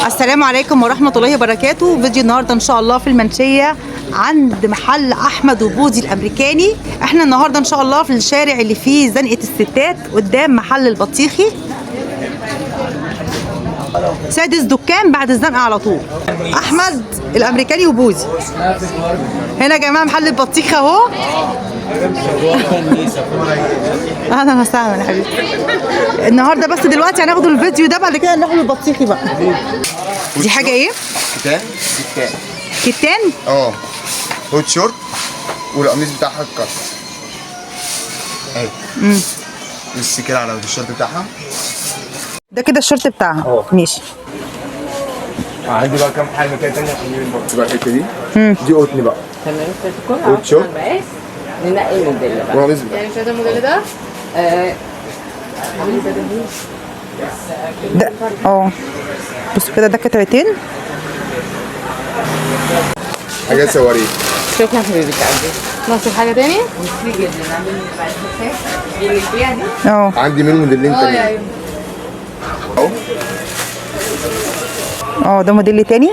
السلام عليكم ورحمة الله وبركاته. فيديو النهاردة إن شاء الله في المنشية عند محل أحمد وبودي الأمريكاني. إحنا النهاردة إن شاء الله في الشارع اللي فيه زنقة الستات قدام محل البطيخي، سادس دكان بعد الزنقة على طول. أحمد الأمريكاني وبودي هنا يا جماعة. محل البطيخ أهو. أهلا وسهلا يا حبيبي. النهارده بس دلوقتي هناخد الفيديو ده، بعد كده ناخد البطيخي بقى. دي حاجة إيه؟ كتان. كتان؟ هوت شورت والقميص بتاعها اتكسر. اهي. بصي كده على الشورت بتاعها. ده كده الشورت بتاعها. ماشي. عندي بقى كام حاجة كده تانية عشان بقى الحتة دي. دي قطن بقى. هوت شورت. ننقي الموديل بقى. وقميص يعني مش هذا الموديل ده؟ ده بصوا كده، ده قطعتين. حاجات سواريه. شكرا حبيبتي قلبي. ناقصك حاجة تاني؟ دي اللي فيها دي؟ عندي منهم موديلين تانيين. ده موديل تاني.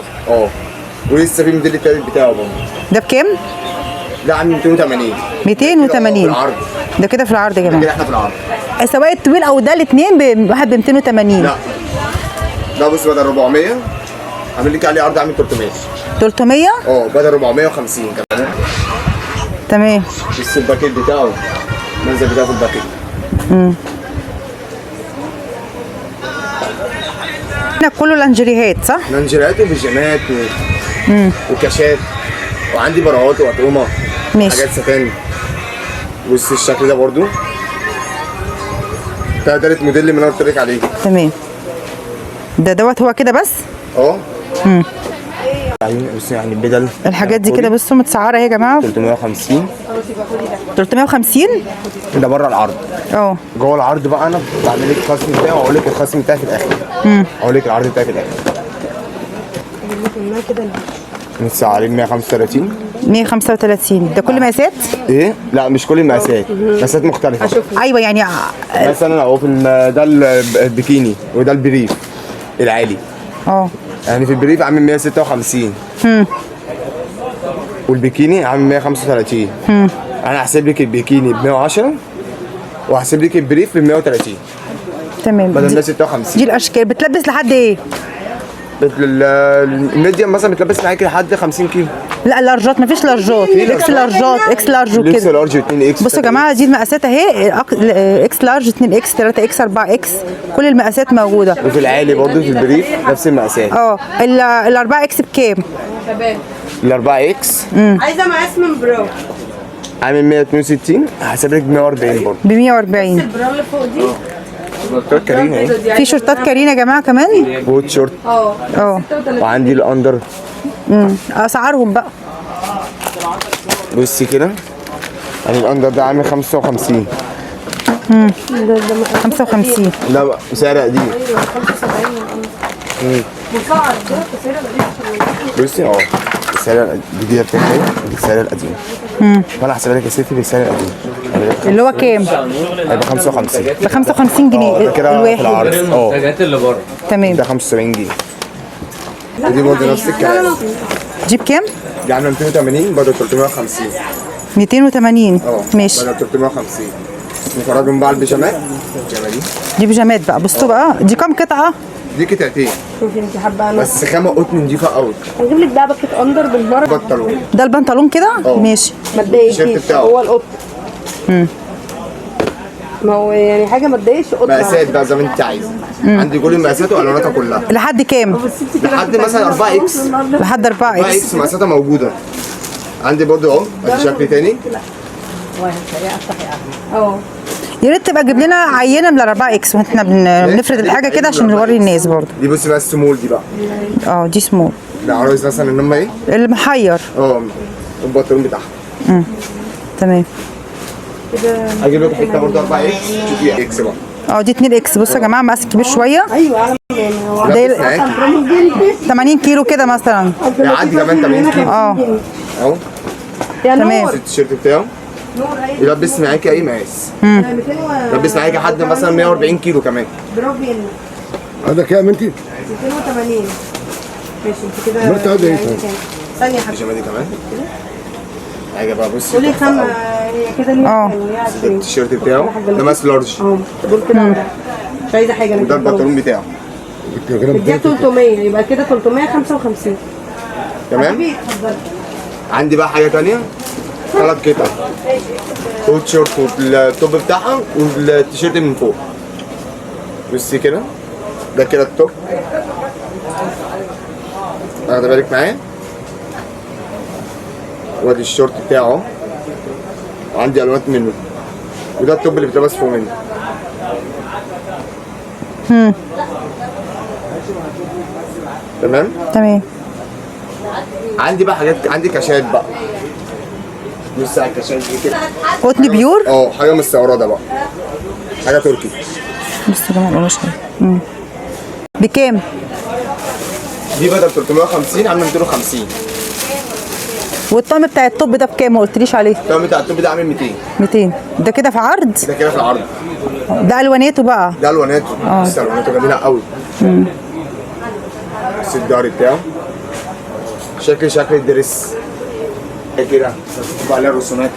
ولسه في موديل التالت بتاعه برضه. ده بكام؟ ده عامل 280. 280 في العرض. ده كده في العرض يا جماعه. كده احنا في العرض. سواء الطويل او ده الاثنين بواحد ب 280. لا ده بص بدل 400 عامل لك عليه عرض، عامل 300. 300 بدل 450 كمان. تمام. بص الباكيت بتاعه، المنظر بتاعه في الباكيت. هنا كله لانجريهات صح؟ لانجريهات وبيجامات وكاشات، وعندي براءات واطقمه. ماشي. حاجات ستان. بص الشكل ده برضو، ده تالت موديل اللي انا قلت لك عليه. تمام. دوت هو كده بس. بص يعني البدل الحاجات دي كده بصوا متسعره اهي يا جماعه. 350. 350 ده بره العرض. جوه العرض بقى انا بعمل لك الخصم بتاعي واقول لك الخصم بتاعي في الاخر. اقول لك العرض بتاعي في الاخر. متسعرين 135. 135 ده كل مقاسات؟ ايه؟ لا مش كل المقاسات، مقاسات مختلفه. ايوه يعني مثلا اهو ده البيكيني وده البريف العالي. يعني في البريف عامل 156. والبيكيني عامل 135. انا هحسب لك البيكيني ب 110 وهحسب لك البريف ب 130. تمام. بدل 156. دي الاشكال بتلبس لحد ايه؟ الميديم مثلا بتلبس معاكي لحد 50 كيلو. لا اللارجات مفيش لارجات. اكس لارجات، اكس لارج وكده. اكس لارج 2 اكس. بصوا يا جماعه دي المقاسات اهي، اكس لارج 2 اكس 3 اكس 4 اكس، كل المقاسات موجوده. وفي العالي برضه في البريف نفس المقاسات. ال 4 اكس بكام؟ ال 4 اكس عايزة مقاس من برو. عامل 162، هحسب لك ب 140 برضه. ب 140. البرو اللي فوق دي. شورتات كارينا اهي. في شورتات كارينا يا جماعه كمان. بوت شورت. وعندي الاندر. اسعارهم بقى بصي كده، يعني الاندر ده عامل 55. 55. لا بقى سعر قديم. بصي السعر الجديد بتاعي بالسعر القديم. فانا هحسبها لك يا ستي بالسعر القديم. اللي هو كام؟ هيبقى 55. ب 55 جنيه ده كده في الواحد. العرض. المنتجات اللي بره. تمام. ده 75 جنيه. ودي برضه نفس الكلام. دي بكام؟ دي عامله 280 بدل 350. 280. ماشي. بدل 350. نفرجهم بقى البيجامات. دي بيجامات بقى. بصوا بقى دي كام قطعه؟ دي قطعتين. شوفي انت حابة بس خامه قطن نضيفه قوي. هجيب لك ده باكيت اندر بالمرة. بنطلون. ده البنطلون كده؟ ماشي. ما تضايقش التيشيرت بتاعه. هو القط. ما هو يعني حاجة ما تضايقش قط. مقاسات بقى زي ما انت عايزه. عندي كل المقاسات والواناتها كلها. لحد كام؟ لحد مثلا 4 اكس. لحد 4 4 اكس. اكس مقاساتها موجوده. عندي برضه ادي شكل تاني. يا ريت تبقى تجيب لنا عينه من ال 4 اكس واحنا بنفرد الحاجه كده عشان نوري الناس برضه. دي بصي بقى السمول دي بقى. دي سمول. ده عاوز مثلا ان هم ايه؟ المحير. البنطلون بتاعها. تمام. هجيب لك حته برضه 4 اكس. شوفي اكس بقى. دي 2 اكس. بصوا يا جماعه مقاس كبير شويه. ايوه ده 80 كيلو كده مثلا. يعدي كمان 80 كيلو. اهو. تمام. التيشيرت بتاعه يلبس معاكي اي مقاس. يلبس معاكي حد مثلا 140 كيلو كمان. هذا كام انت؟ 280. ماشي انت كده. ما تعدي يعني ايه طيب؟ كام؟ ثانية يا حبيبي. البيجامه دي كمان حاجه بقى بصي قولي خمسة هي كده ليه؟ اه. يعني ليه عشرين؟ التيشيرت بتاعه ده ماس لارج اه دول كده مش عايزة حاجة انا وده كده خلاص. البنطلون بتاعه اديها 300 يبقى كده 355. تمام. حبيبي اتفضلي. عندي بقى حاجه تانية 3 قطع كوت شورت والتوب بتاعها والتيشيرت من فوق بصي كده ده كده التوب واخده بالك معايا وادي الشورت بتاعه اهو وعندي الوانات منه وده التوب اللي بيتلبس فوق منه تمام. تمام. عندي بقى حاجات عندي كاشات بقى بص على الكاشات دي كده قطن بيور. حاجه مستورده بقى حاجه تركي بص يا جماعه القماش ده. بكام؟ دي بدل 350 عامله 250 والطقم بتاع الطب ده بكام؟ ما قلتليش عليه. الطقم بتاع التوب ده عامل 200 200. ده كده في عرض؟ ده كده في العرض ده الواناته بقى. ده الواناته بس الواناته جميله قوي بس الدار بتاعه شكل الدرس كده مكتوب عليها الرسومات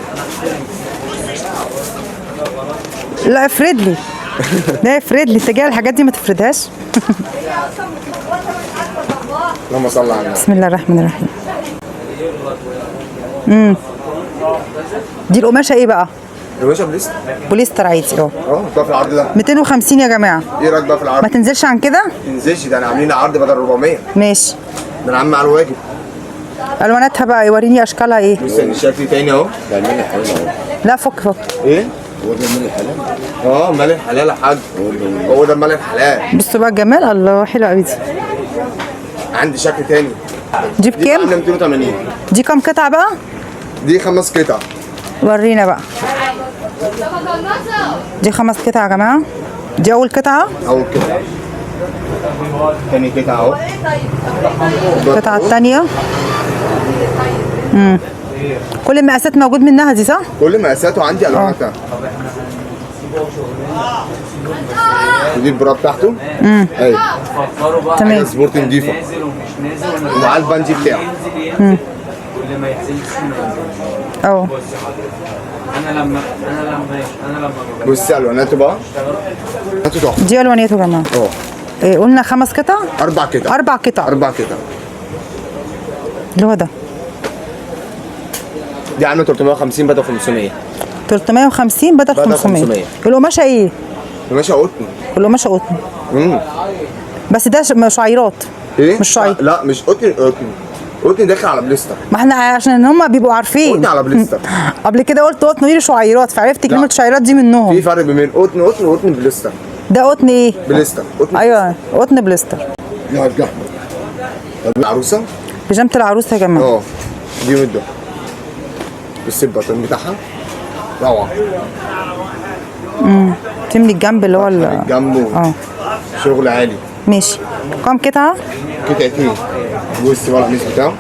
لا افرد لي. لا افرد لي، انت جاي الحاجات دي ما تفردهاش. اللهم صل على النبي. بسم الله الرحمن الرحيم. دي القماشه ايه بقى؟ يا باشا بليست بوليستر عادي اهو. ده في العرض ده 250 يا جماعه. ايه رايك بقى في العرض؟ ما تنزلش عن كده؟ ما تنزلش ده انا عاملين عرض بدل 400 ماشي. ده انا عامل على الواجب الواناتها بقى وريني اشكالها ايه. بص يعني شكل تاني اهو ده المال الحلال اهو. لا فك. ايه؟ هو ده المال الحلال؟ مال الحلال يا حاج هو ده مال الحلال. بصوا بقى الجمال، الله حلوه قوي دي. عندي شكل تاني دي دي بكام؟ عامله 280 دي كام قطعه بقى؟ دي 5 قطع ورينا بقى. دي 5 قطع يا جماعه. دي اول قطعه. اول قطعه تاني قطعه اهو القطعه الثانيه. كل المقاسات موجود منها دي صح؟ كل مقاساته عندي الواناتها ودي البرا بتاعته ايوه حاجه تمام. سبورت نضيفه ومعاه البنجي بتاعه اه. بصي الواناته بقى الواناته تحفه دي الوانيته يا جماعه. إيه قلنا 5 قطع؟ 4 قطع 4 قطع. 4 قطع اللي هو ده دي عامله 350 بدل 500 350 بدل 500. القماشه ايه؟ ماشي قطن القماشه قطن. امم بس ده شعيرات. ايه؟ مش شعير. لا مش قطن داخل على بليستر ما احنا عشان هم بيبقوا عارفين. قطن على بليستر قبل كده قلت قطن ودي شعيرات فعرفت كلمه شعيرات دي في منهم. فرق بين قطن وقطن بليستر ده قطن ايه؟ بليستر قطن ايوه قطن بليستر. لا الجحمه. طب العروسه بيجامه العروسه يا جماعه. دي مده بص البطن بتاعها روعه تملي الجنب اللي هو الجنب شغل عالي ماشي. كام قطعه؟ قطعتين بص بقى القميص بتاعه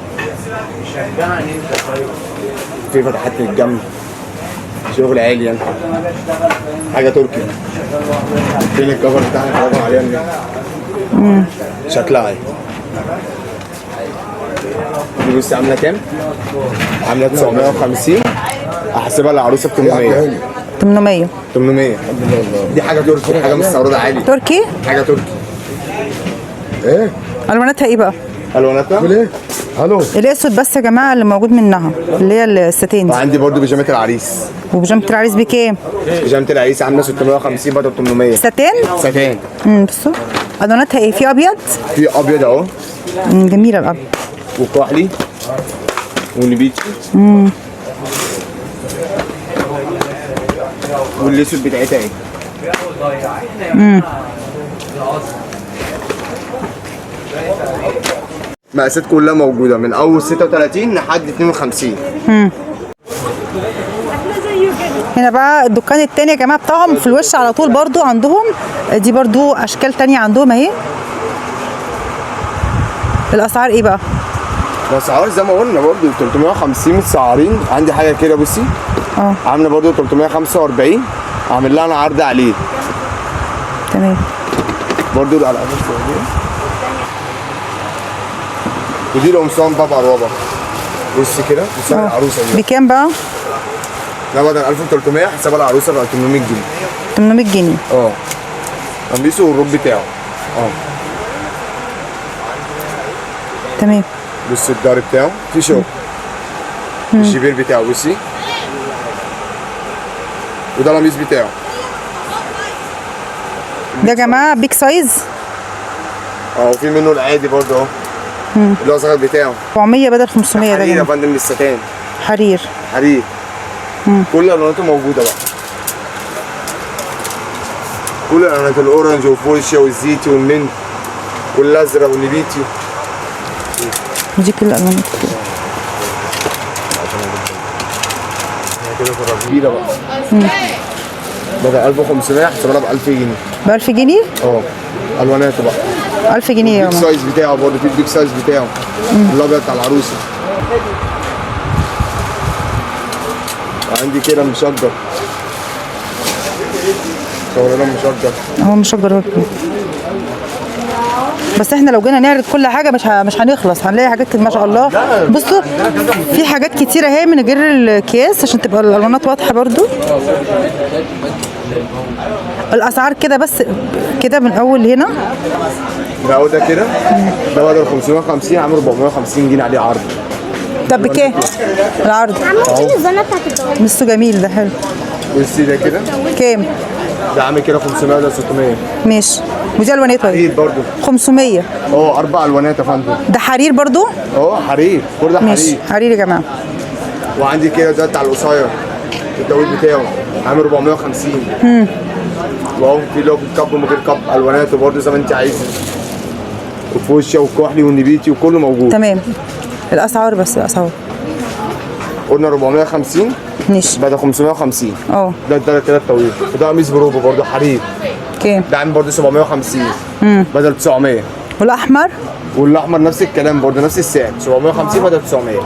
في فتحات للجنب شغل عالي يعني حاجه تركي فين الكفر بتاعها برافو عليها شكلها اهي دي بص عامله كام؟ عامله 950 احسبها للعروسه ب 800 800 دي حاجه تركي حاجه مستورده عالي تركي. حاجه تركي ايه؟ الواناتها ايه بقى؟ الواناتها تقول ايه؟ الو. الاسود بس يا جماعه اللي موجود منها اللي هي الستين دي. وعندي برضو بيجامه العريس وبيجامه العريس بكام؟ بيجامه العريس عامله 650 بدل 800 ستان. ستان بصوا الواناتها ايه؟ في ابيض. في ابيض اهو جميله الابيض. وكحلي ونبيتشي والاسود بتاعتها اهي مقاسات كلها موجوده من اول 36 لحد 52 هنا بقى الدكان التاني يا جماعه بتاعهم في الوش على طول برضو عندهم. دي برضو اشكال تانية عندهم اهي. الاسعار ايه بقى؟ الاسعار زي ما قلنا برضو 350 متسعرين. عندي حاجه كده بصي عامله برضو 345 عامل لها انا عرض عليه تمام. برضه على قميص دي. ودي القمصان بقى بعروبه. بص كده بسعر العروسه دي. بكام بقى؟ ده بدل 1300 حساب العروسه بقى 800 جنيه. 800 جنيه. قميصه والروب بتاعه. تمام. بص الدار بتاعه في شغل. الشبير بتاعه بصي. وده القميص بتاعه. ده يا جماعه بيك سايز. وفي منه العادي برضه اهو. اللي هو صغير بتاعه 400 بدل 500 ده حرير يا جماعه. فندم للستان. حرير. حرير. كل الواناته موجوده بقى. كل الالوانات الاورنج والفوشيا والزيتي والمنت والازرق والنبيتي. دي كل الالوان كده كبيره بقى. بدل 1500 حسابها ب 1000 جنيه. ب 1000 جنيه؟ الواناته بقى 1000 جنيه يا البيك جماعه. سايز بتاعه برضه في البيك سايز بتاعه. الابيض بتاع العروسه. عندي كده مشجر. صورنا مشجر. هو مشجر برضه. بس احنا لو جينا نعرض كل حاجه مش هنخلص، هنلاقي حاجات ما شاء الله. بصوا في حاجات كتيره اهي من غير الكياس عشان تبقى الالوانات واضحه برضو. الاسعار كده بس كده من اول هنا. ده كده ده بدل 550 عامل 450 جنيه عليه عرض. طب بكام العرض؟ عامل الزنه بتاعت الدور. بصوا جميل ده حلو. بصي ده كده كام؟ ده عامل كده 500 ولا 600. ماشي. ودي الوانات حرير طيب؟ برضه 500. 4 الوانات يا فندم. ده حرير برضو؟ حرير كل ده ماشي حرير. حرير يا جماعه. وعندي كده ده بتاع القصير التويل بتاعه عامل 450. واهو في اللي هو بالكب ومن غير كب الواناته برضه زي ما انت عايزه. وفوشيا والكحلي والنبيتي وكله موجود. تمام. الاسعار بس الاسعار. قلنا 450 ماشي. بدل 550. ده كده الطويل. وده قميص بروبو برضه حرير. كام؟ ده عامل برضه 750 بدل 900. والاحمر؟ والاحمر نفس الكلام برضه نفس السعر 750 بدل 900.